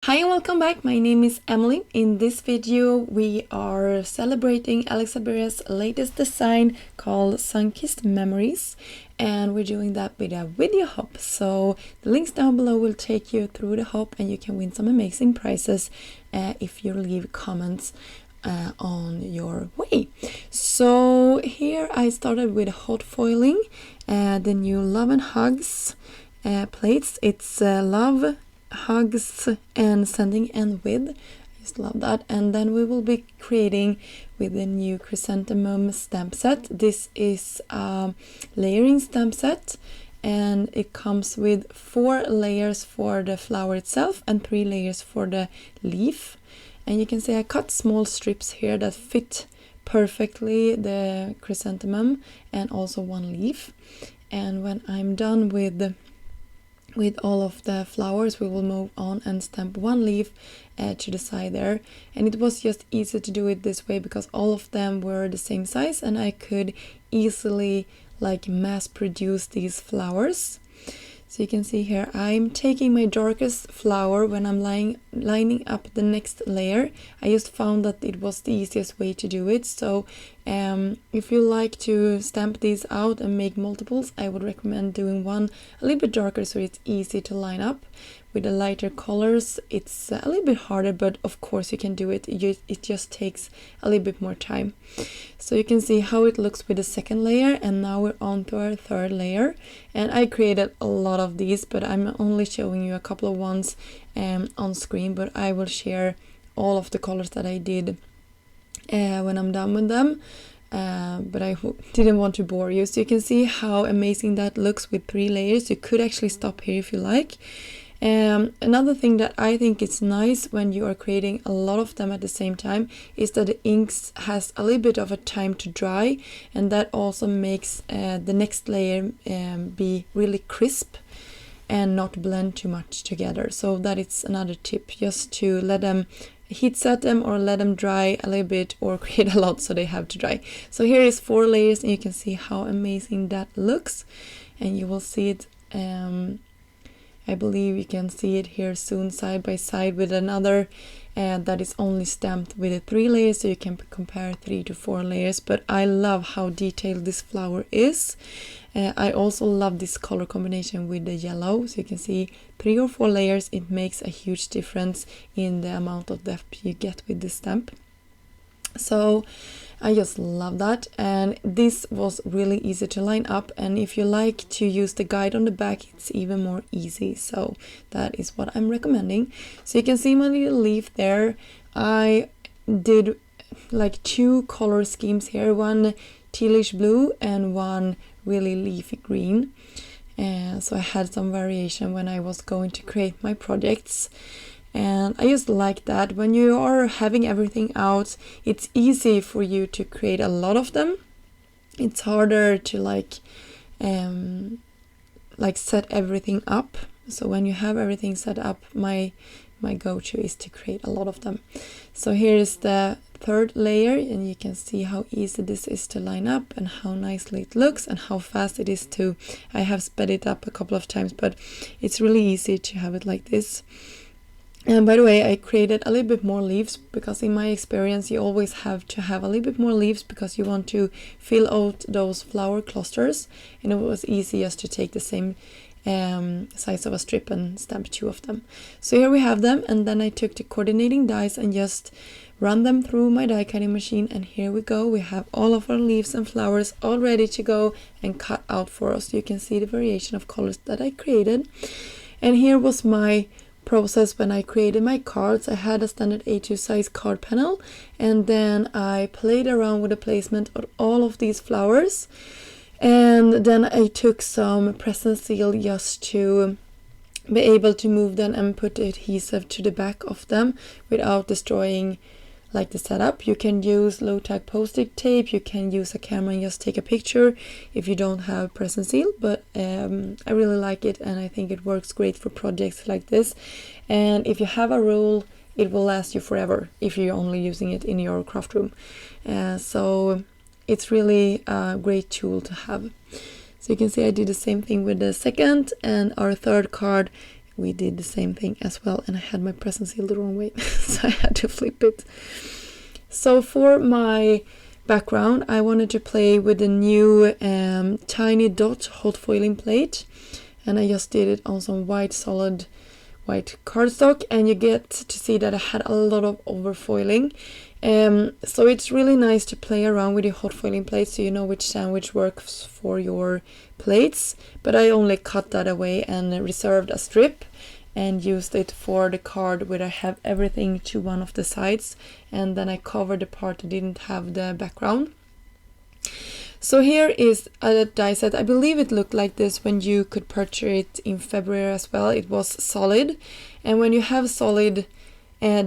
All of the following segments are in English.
Hi and welcome back. My name is Emily. In this video we are celebrating Alex Syberia's latest design called Sunkissed Memories, and we're doing that with a video hop. So the links down below will take you through the hop and you can win some amazing prizes if you leave comments on your way. So here I started with hot foiling the new Love and Hugs plates. It's love, hugs and sending and with. I just love that. And then we will be creating with the new chrysanthemum stamp set. This is a layering stamp set and it comes with 4 layers for the flower itself and 3 layers for the leaf. And you can see I cut small strips here that fit perfectly the chrysanthemum and also one leaf. And when I'm done with all of the flowers, we will move on and stamp one leaf to the side there. And it was just easy to do it this way because all of them were the same size and I could easily like mass produce these flowers. So you can see here I'm taking my darkest flower when I'm lining up the next layer. I just found that it was the easiest way to do it. So if you like to stamp these out and make multiples, I would recommend doing one a little bit darker so it's easy to line up. With the lighter colors it's a little bit harder, but of course you can do it. It just takes a little bit more time. So you can see how it looks with the second layer, and now we're on to our third layer. And I created a lot of these, but I'm only showing you a couple of ones on screen, but I will share all of the colors that I did when I'm done with them. But I didn't want to bore you. So you can see how amazing that looks with 3 layers. You could actually stop here if you like. Another thing that I think is nice when you are creating a lot of them at the same time is that the inks has a little bit of a time to dry, and that also makes the next layer be really crisp and not blend too much together. So that is another tip, just to let them heat set them or let them dry a little bit or create a lot so they have to dry. So here is 4 layers and you can see how amazing that looks, and you will see it I believe you can see it here soon side by side with another that is only stamped with the 3 layers, so you can compare 3 to 4 layers. But I love how detailed this flower is. I also love this color combination with the yellow, so you can see 3 or 4 layers. It makes a huge difference in the amount of depth you get with this stamp. So I just love that, and this was really easy to line up, and if you like to use the guide on the back it's even more easy, so that is what I'm recommending. So you can see my little leaf there. I did like 2 color schemes here, one tealish blue and one really leafy green, so I had some variation when I was going to create my projects. And I just like that when you are having everything out, it's easy for you to create a lot of them. It's harder to like set everything up. So when you have everything set up, my go-to is to create a lot of them. So here is the 3rd layer, and you can see how easy this is to line up and how nicely it looks and how fast it is to. I have sped it up a couple of times, but it's really easy to have it like this. And by the way, I created a little bit more leaves because in my experience you always have to have a little bit more leaves because you want to fill out those flower clusters, and it was easy just to take the same size of a strip and stamp 2 of them. So here we have them, and then I took the coordinating dies and just run them through my die cutting machine, and here we go. We have all of our leaves and flowers all ready to go and cut out for us. You can see the variation of colors that I created. And here was my process when I created my cards. I had a standard A2 size card panel, and then I played around with the placement of all of these flowers, and then I took some present seal just to be able to move them and put adhesive to the back of them without destroying like the setup. You can use low tack post-it tape, you can use a camera and just take a picture if you don't have present seal, but I really like it and I think it works great for projects like this. And if you have a roll, it will last you forever if you're only using it in your craft room. So it's really a great tool to have. So you can see I did the same thing with the second, and our third card we did the same thing as well, and I had my present sealed the wrong way so I had to flip it. So for my background, I wanted to play with the new tiny dot hot foiling plate, and I just did it on some solid white cardstock, and you get to see that I had a lot of overfoiling. So it's really nice to play around with your hot foiling plates so you know which sandwich works for your plates. But I only cut that away and reserved a strip and used it for the card where I have everything to one of the sides, and then I covered the part that didn't have the background. So here is a die set. I believe it looked like this when you could purchase it in February as well. It was solid, and when you have solid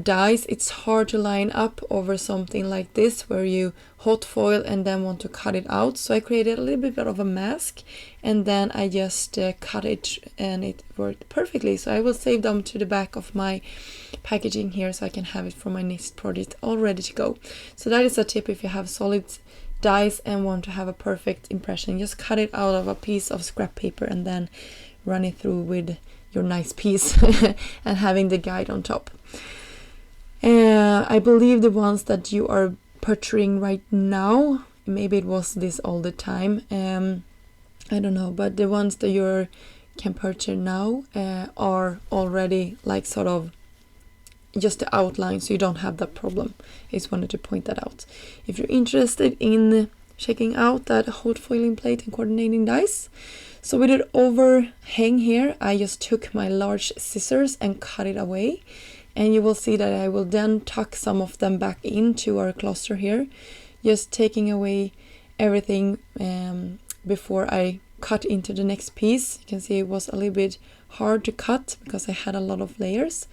dies, it's hard to line up over something like this where you hot foil and then want to cut it out. So I created a little bit of a mask, and then I just cut it, and it worked perfectly. So I will save them to the back of my packaging here so I can have it for my next project all ready to go. So that is a tip if you have solid dies and want to have a perfect impression. Just cut it out of a piece of scrap paper and then run it through with your nice piece and having the guide on top. I believe the ones that you are purchasing right now, maybe it was this all the time, I don't know, but the ones that you can purchase now are already like sort of just the outline, so you don't have that problem. I just wanted to point that out. If you're interested in checking out that hot foiling plate and coordinating dies, so with it overhang here, I just took my large scissors and cut it away, and you will see that I will then tuck some of them back into our cluster here, just taking away everything before I cut into the next piece. You can see it was a little bit hard to cut because I had a lot of layers,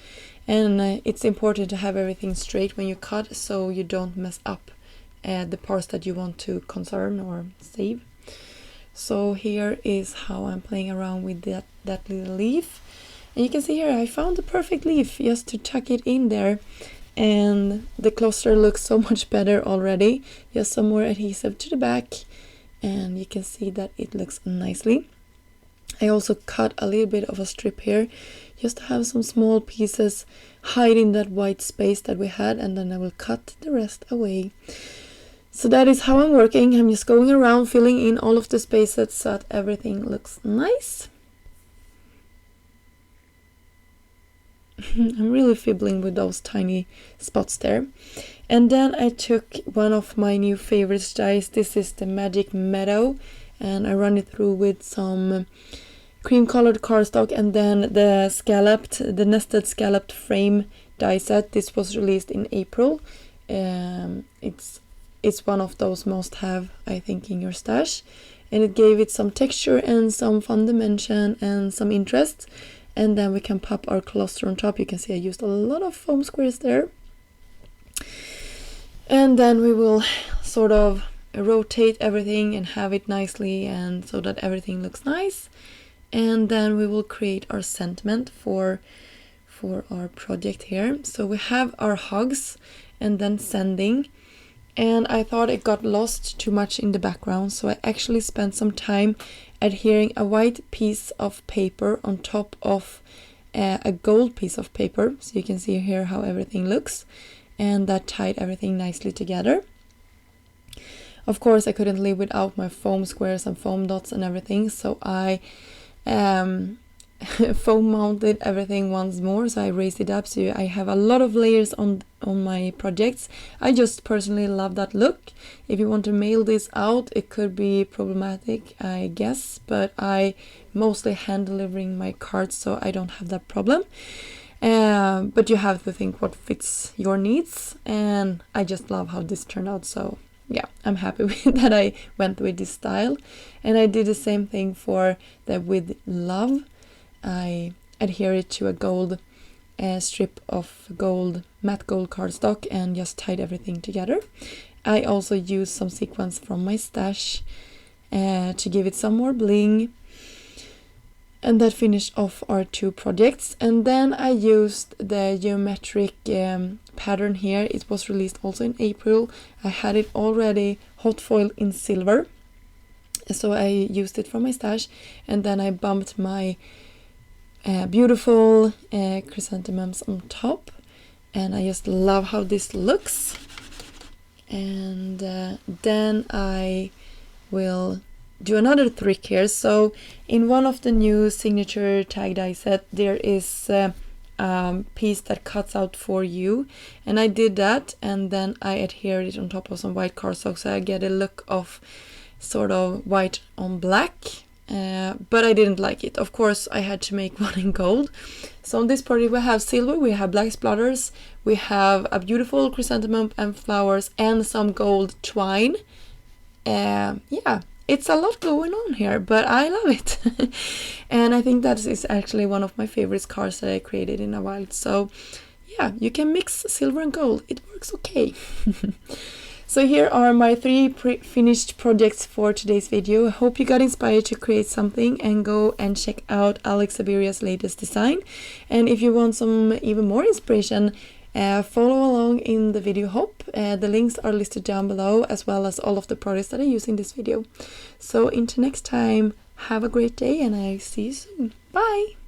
and it's important to have everything straight when you cut so you don't mess up the parts that you want to conserve or save. So here is how I'm playing around with that little leaf, and you can see here I found the perfect leaf just to tuck it in there, and the cluster looks so much better already. Just some more adhesive to the back, and you can see that it looks nicely. I also cut a little bit of a strip here just to have some small pieces hiding that white space that we had, and then I will cut the rest away. So that is how I'm working. I'm just going around filling in all of the spaces so that everything looks nice. I'm really fiddling with those tiny spots there. And then I took one of my new favorite dies. This is the Magic Meadow, and I run it through with some cream colored cardstock, and then the nested scalloped frame die set. This was released in April. It's one of those must have, I think, in your stash, and it gave it some texture and some fun dimension and some interest. And then we can pop our cluster on top. You can see I used a lot of foam squares there. And then we will sort of rotate everything and have it nicely, and so that everything looks nice. And then we will create our sentiment for our project here. So we have our hugs and then sending, and I thought it got lost too much in the background, so I actually spent some time adhering a white piece of paper on top of a gold piece of paper, so you can see here how everything looks, and that tied everything nicely together. Of course, I couldn't live without my foam squares and foam dots and everything, so I foam mounted everything once more, so I raised it up so I have a lot of layers on my projects. I just personally love that look. If you want to mail this out, it could be problematic, I guess, but I mostly hand delivering my cards, so I don't have that problem. But you have to think what fits your needs, and I just love how this turned out. So yeah, I'm happy with that I went with this style. And I did the same thing for the With Love. I adhere it to a gold strip of matte gold cardstock and just tied everything together. I also used some sequins from my stash to give it some more bling. And that finished off our two projects. And then I used the geometric pattern here. It was released also in April. I had it already hot foiled in silver, so I used it from my stash, and then I bumped my beautiful chrysanthemums on top, and I just love how this looks. And then I will do another trick here. So in one of the new signature tag die set, there is a piece that cuts out for you, and I did that, and then I adhered it on top of some white cardstock, so I get a look of sort of white on black. But I didn't like it. Of course, I had to make one in gold. So on this project we have silver, we have black splatters, we have a beautiful chrysanthemum and flowers, and some gold twine. Yeah, it's a lot going on here, but I love it. And I think that is actually one of my favorite cards that I created in a while. So yeah, you can mix silver and gold. It works okay. So here are my 3 finished projects for today's video. I hope you got inspired to create something, and go and check out Alex Syberia's latest design. And if you want some even more inspiration, follow along in the video hop. The links are listed down below, as well as all of the products that I use in this video. So until next time, have a great day, and I see you soon. Bye!